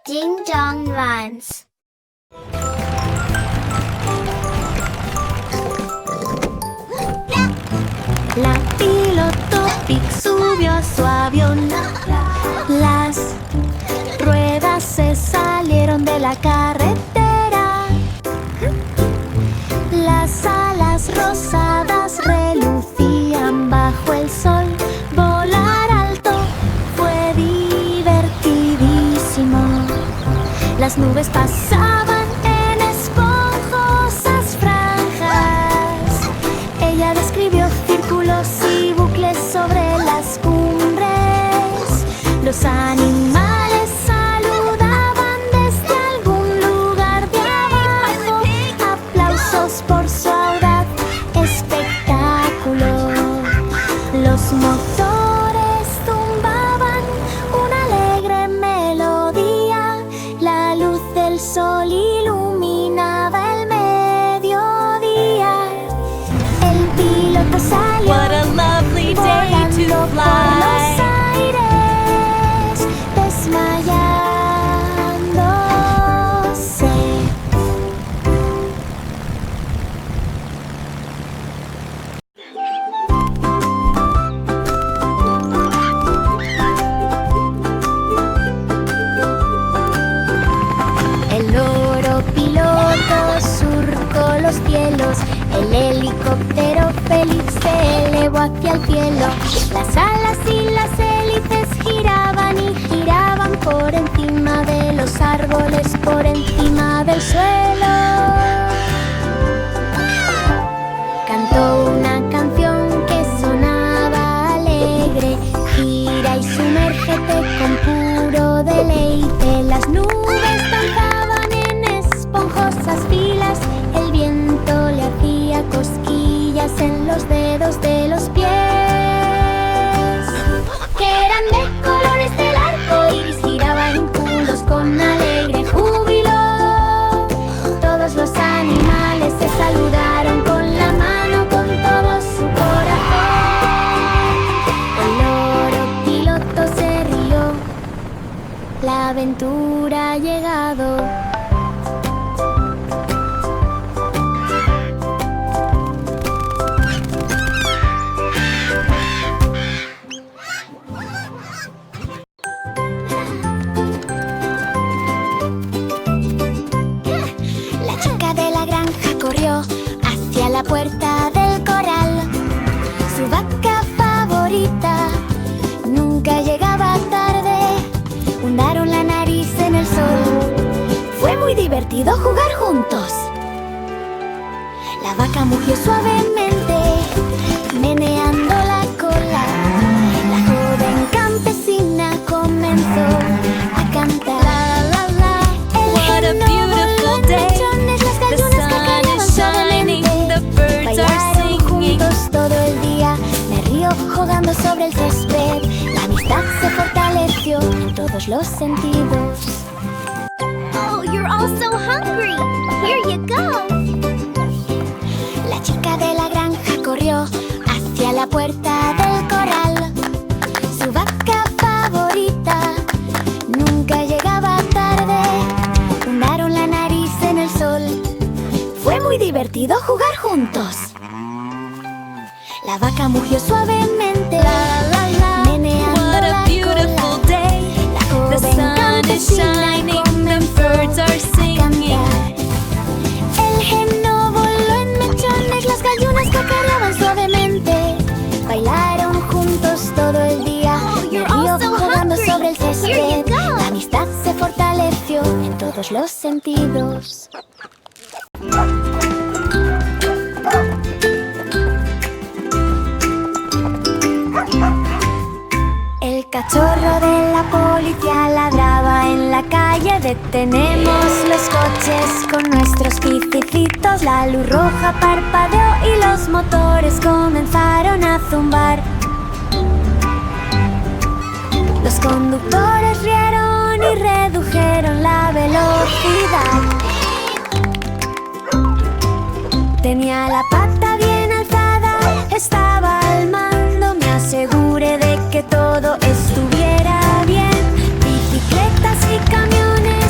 Ding Dong Rhymes. La piloto Pig subió a su avión. Las ruedas se salieron de la carretera. Las alas rosadas relucían bajo el sol. Volar alto fue divertidísimo. Las nubes pasaban en esponjosas franjas. Ella describió círculos y bucles sobre las cumbres. Los animales saludaban desde algún lugar de abajo. Aplausos por su audaz espectáculo. Los motores zumbaban una alegre melodía. La luz del sol iluminaba el mediodía. El piloto salió What a lovely day to volando por los fly. aires, desmayándose. El loro piloto surcó los cielos. El helicóptero feliz se elevó hacia el cielo. Las alas y las hélices giraban y giraban por encima de los árboles, por encima del suelo. Cantó una canción que sonaba alegre. Gira y sumérgete con puro deleite. Las nubes danzaban en esponjosas filas. El viento le hacía cosquillas en los dedos de los pies, que eran de colores del arco iris. Giraban impuros con alegre júbilo. Todos los animales se saludaron con la mano, con todo su corazón. El loro piloto se rió. La aventura ha llegado. La chica de la granja corrió hacia la puerta del corral. Su vaca favorita nunca llegaba tarde. Hundaron la nariz en el sol. Fue muy divertido jugar juntos. La vaca mugió suavemente, meneando la cola. La joven campesina comenzó a cantar. What a beautiful day. The sun is shining, the birds are Bailaron singing. juntos todo el día. Me río jugando sobre el césped. La amistad se fortaleció en todos los sentidos. Oh, you're all so hungry. Here you go. La chica de la granja corrió hacia la puerta del corral. Su vaca favorita nunca llegaba tarde. Hundaron la nariz en el sol. Fue muy divertido jugar juntos. La vaca mugió suavemente, meneando What a la beautiful cola. day. La The joven sun is campesina shining, the comenzó birds are a singing. cantar. El geno voló en mechones, las gallinas cacareaban suavemente. Bailaron juntos todo el día. Oh, Me you're río all so jugando hungry. sobre el Here you césped. go. La amistad se fortaleció en todos los sentidos. El cachorro de la policía ladraba en la calle. Detenemos los coches con nuestros picicitos. La luz roja parpadeó y los motores comenzaron a zumbar. Los conductores rieron y redujeron la velocidad. Tenía la pata bien alzada, estaba al mando. Me aseguré de que todo estuviera bien. Bicicletas y camiones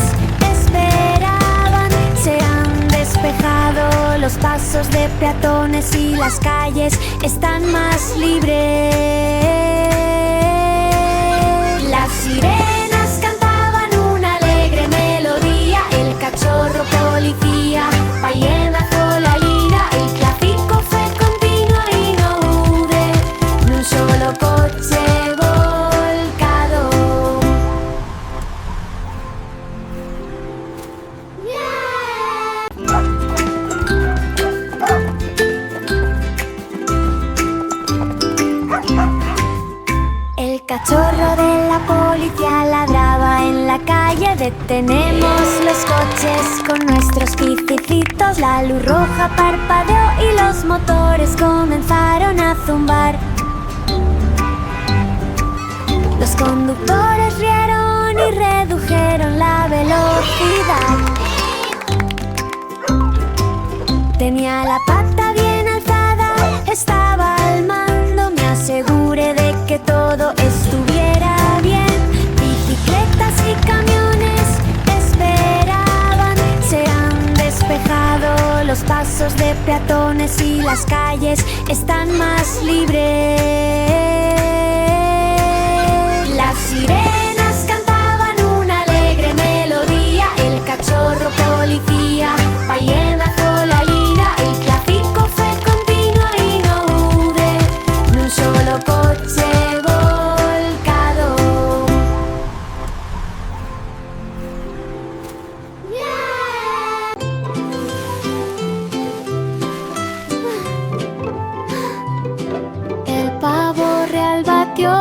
los pasos de peatones y las calles están más libres. Las sirenas cantaban una alegre melodía. El cachorro policía va en la línea. El tráfico fue continuo y no hubo ni un solo coche volcado. El cachorro de la policía ladraba en la calle. Detenemos los coches con nuestros picecitos. La luz roja parpadeó y los motores comenzaron a zumbar. Los conductores rieron y redujeron la velocidad. Tenía la pata bien alzada, estaba al mando. Me aseguré de que todo estuviera bien. Bicicletas y camiones esperaban. Se han despejado los pasos de peatones y las calles están más libres. Las sirenas cantaban una alegre melodía. El cachorro policía va en la línea. El tráfico fue continuo y no hubo ni un solo coche volcado. El pavo real batió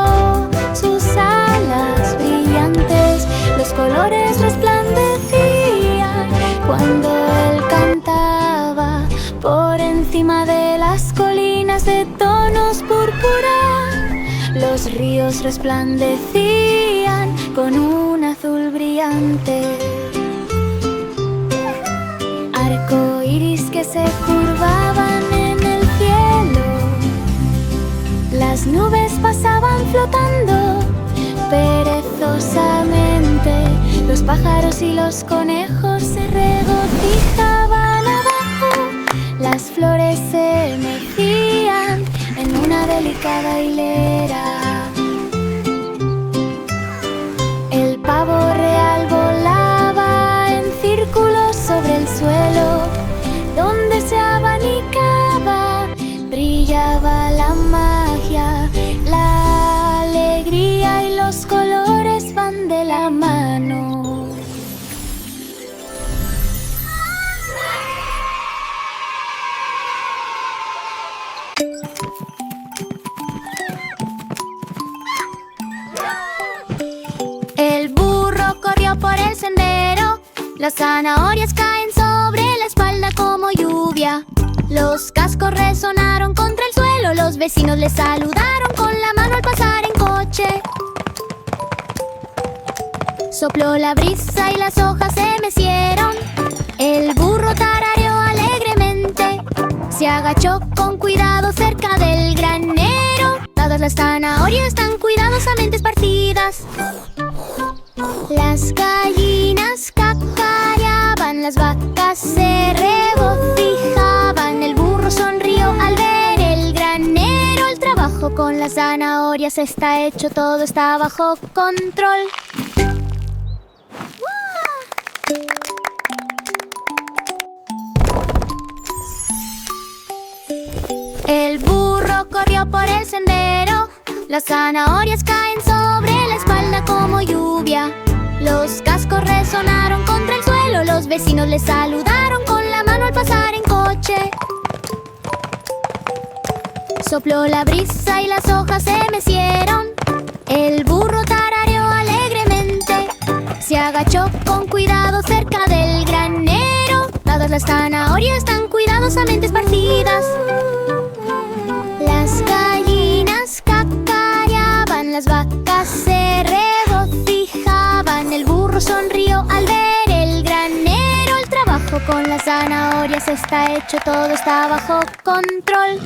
sus alas brillantes. Los colores resplandecían cuando él cantaba. Por encima de las colinas de tonos púrpura, los ríos resplandecían con un azul brillante. Arco iris que se curvaban en el cielo. Las nubes pasaban flotando perezosamente. Los pájaros y los conejos se regocijaban abajo. Las flores se mecían en una delicada hilera. El pavo real volaba en círculos sobre el suelo. Donde se abanicaba, brillaba la magia. La alegría y los colores van de la mano. El burro corrió por el sendero. Las zanahorias caen sobre la espalda como lluvia. Los cascos resonaron contra el suelo. Los vecinos le saludaron con la mano al pasar en coche. Sopló la brisa y las hojas se mecieron. El burro tarareó alegremente. Se agachó con cuidado cerca del granero. Todas las zanahorias están cuidadosamente esparcidas. Las gallinas cacareaban, las vacas se regocijaban. El burro sonrió al ver el granero. El trabajo con las zanahorias está hecho, todo está bajo control. El burro corrió por el sendero. Las zanahorias caen sobre la espalda como lluvia. Los cascos resonaron contra el suelo. Los vecinos le saludaron con la mano al pasar en coche. Sopló la brisa y las hojas se mecieron. El burro tarareó alegremente. Se agachó con cuidado cerca del granero. Todas las zanahorias están cuidadosamente esparcidas. Las gallinas cacareaban, las vacas se regocijaban. El burro sonrió al ver el granero. El trabajo con las zanahorias está hecho, todo está bajo control.